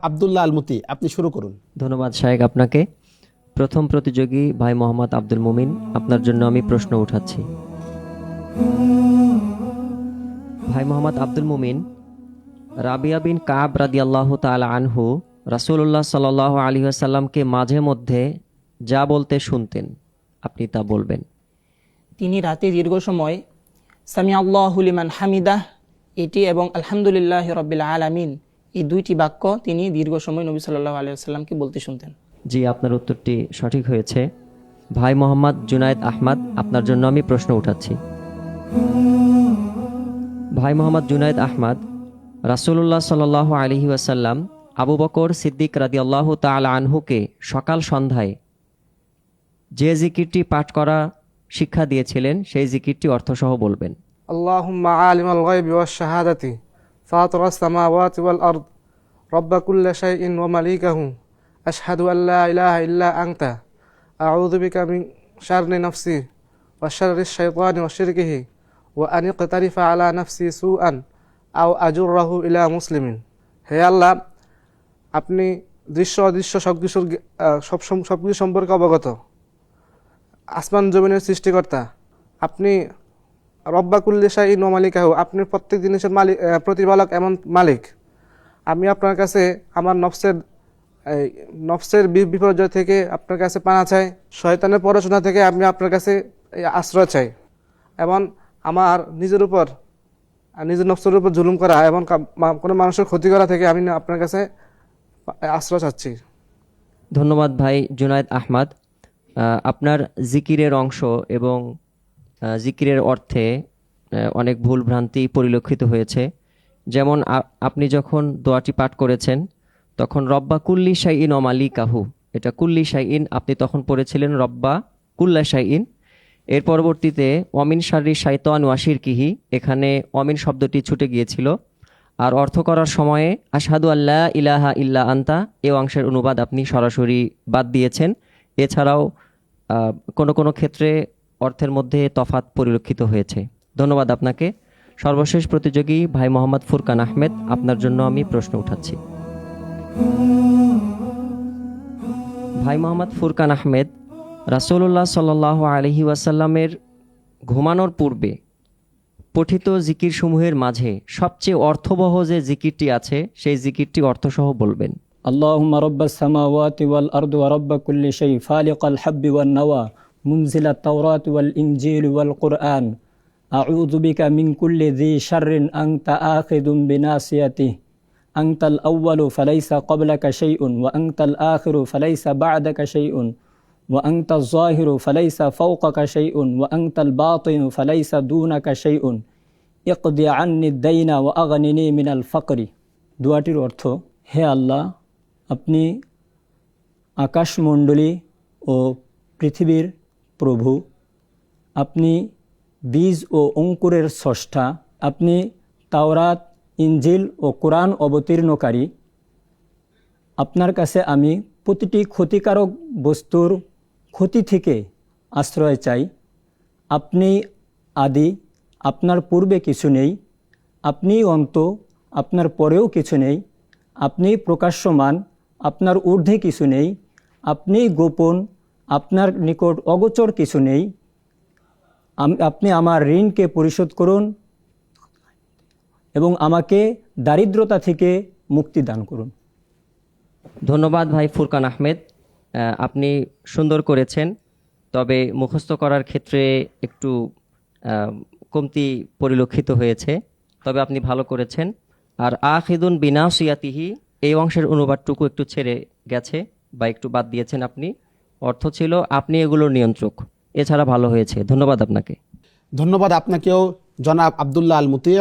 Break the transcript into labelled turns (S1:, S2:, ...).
S1: আব্দুল্লাহ আল মুতি, আপনি শুরু করুন।
S2: ধন্যবাদ শায়েক আপনাকে। প্রথম প্রতিযোগী ভাই মোহাম্মদ আব্দুল মুমিন, আপনার জন্য আমি প্রশ্ন উঠাচ্ছি। ভাই মোহাম্মদ আব্দুল মুমিন, রাবিয়া বিন কাব রাদিয়াল্লাহু তাআলা আনহু রাসূলুল্লাহ সাল্লাল্লাহু আলাইহি ওয়াসাল্লামকে মাঝে মধ্যে যা বলতে শুনতেন, আপনি তা বলবেন।
S3: তিনি রাতে দীর্ঘ সময় সামি আল্লাহু লিমান হামিদাহ এটি এবং আলহামদুলিল্লাহ রাব্বিল আলামিন এই দুইটি বাক্য তিনি দীর্ঘ সময় নবী সাল্লাল্লাহু আলাইহি ওয়াসাল্লামকে বলতে শুনতেন।
S2: জি, আপনার উত্তরটি সঠিক হয়েছে। ভাই মোহাম্মদ জুনায়েদ আহমদ, আপনার জন্য আমি প্রশ্ন উঠাচ্ছি। ভাই মোহাম্মদ জুনায়েদ আহমদ, রাসূলুল্লাহ সাল্লাল্লাহু আলাইহি ওয়াসাল্লাম আবু বকর সিদ্দিক রাদিয়াল্লাহু তাআলা আনহুকে সকাল সন্ধ্যায় যে জিকিরটি পাঠ করা শিক্ষা দিয়েছিলেন সেই জিকিরটি অর্থসহ বলবেন।
S4: আল্লাহুম্মা আলিমাল গায়বি ওয়াশ শাহাদাতি ফাতিরাস সামাওয়াতি ওয়াল আরদ রব্বা কুল্লি শাইইন ওয়া মালিকাহু আশহাদু আল্লা ইলাহা ইল্লা আনতা আউযু বিকা মিন শাররি নাফসি ওয়া শাররিশ শাইতানি ওয়া শিরকিহি ওয়া আন ইকতারিফা আলা নাফসি সুআন আও আজুররাহু ইলা মুসলিমিন। হে আল্লাহ, আপনি দৃশ্য অদৃশ্য সবকিছু সম্পর্কে অবগত, আসমান জমিনের সৃষ্টিকর্তা, আপনি রব্বা কুল্লি শাইইন ওয়া মালিকাহু, আপনি প্রত্যেক জিনিসের মালিক, প্রতিপালক এমন মালিক। আমি আপনার কাছে আমার নফসের বিপর্যয় থেকে আপনার কাছে পানা চাই, শয়তানের পড়াশোনা থেকে আমি আপনার কাছে আশ্রয় চাই, এবং আমার নিজের নফসের উপর জুলুম করা এবং কোনো মানুষের ক্ষতি করা থেকে আমি আপনার কাছে আশ্রয় চাচ্ছি।
S2: ধন্যবাদ ভাই জুনায়েদ আহমদ। আপনার জিকিরের অংশ এবং জিকিরের অর্থে অনেক ভুল ভ্রান্তি পরিলক্ষিত হয়েছে। যেমন আপনি যখন দোয়াটি পাঠ করেছেন তখন রব্বা কুল্লি শাইইন ওয়া মালিকাহু, এটা কুল্লি শাইইন আপনি তখন পড়েছিলেন রব্বা কুল্লা শাইইন। এর পরবর্তীতে অমিন শাররি শাইতান ওয়া শিরকিহি, এখানে অমিন শব্দটি ছুটে গিয়েছিল। আর অর্থ করার সময়ে আশহাদু আল্লা ইলাহা ইল্লা আনতা এই অংশের অনুবাদ আপনি সরাসরি বাদ দিয়েছেন। এছাড়াও কোনো কোনো ক্ষেত্রে অর্থের মধ্যে তফাৎ পরিলক্ষিত হয়েছে। ধন্যবাদ আপনাকে। সর্বশেষ প্রতিযোগী ভাই মোহাম্মদ ফুরকান আহমেদ, আপনার জন্য আমি প্রশ্ন উঠাচ্ছি। ভাই মোহাম্মদ ফুরকান আহমেদ, রাসূলুল্লাহ সাল্লাল্লাহু আলাইহি ওয়াসাল্লামের ঘুমানোর পূর্বে পঠিত জিকির সমূহের মাঝে সবচেয়ে অর্থবহ যে জিকিরটি আছে সেই জিকিরটি অর্থসহ বলবেন।
S5: اللهم رب السماوات والأرض ورب كل شيء فالق الحب والنوى منزل التوراة والإنجيل والقرآن أعوذ بك من كل ذي شر أنت آخذ بناصيته أنت الأول فليس قبلك شيء وأنت الآخر فليس بعدك شيء وأنت الظاهر فليس فوقك شيء وأنت الباطن فليس دونك شيء اقضي عني الدين وأغنني من الفقر। দুয়াটির অর্থ, হে আল্লাহ, আপনি আকাশমণ্ডলী ও পৃথিবীর প্রভু, আপনি বীজ ও অঙ্কুরের স্রষ্টা, আপনি তাওরাত, ইনজিল ও কোরআন অবতীর্ণকারী। আপনার কাছে আমি প্রতিটি ক্ষতিকারক বস্তুর ক্ষতি থেকে আশ্রয় চাই। আপনি আদি, আপনার পূর্বে কিছু নেই, আপনি অন্ত, আপনার পরেও কিছু নেই, আপনি প্রকাশ্যমান, আপনার ঊর্ধ্বে কিছু নেই, আপনি গোপন, আপনার নিকট অগোচর কিছু নেই। আপনি আমার ঋণকে পরিশোধ করুন এবং আমাকে দারিদ্রতা থেকে মুক্তি দান করুন।
S2: ধন্যবাদ ভাই ফুরকান আহমেদ, আপনি সুন্দর করেছেন, তবে মুখস্থ করার ক্ষেত্রে একটু কমতি পরিলক্ষিত হয়েছে, তবে আপনি ভালো করেছেন। আর আখিদুন বিনাসিয়াতিহি এই অংশের অনুবাদটুকু একটু ছেড়ে গেছে বা একটু বাদ দিয়েছেন আপনি, অর্থ ছিল আপনি এগুলোর নিয়ন্ত্রক। এছাড়া ভালো হয়েছে, ধন্যবাদ আপনাকে।
S1: ধন্যবাদ আপনাকেও জনাব আব্দুল্লাহ আল মুতি।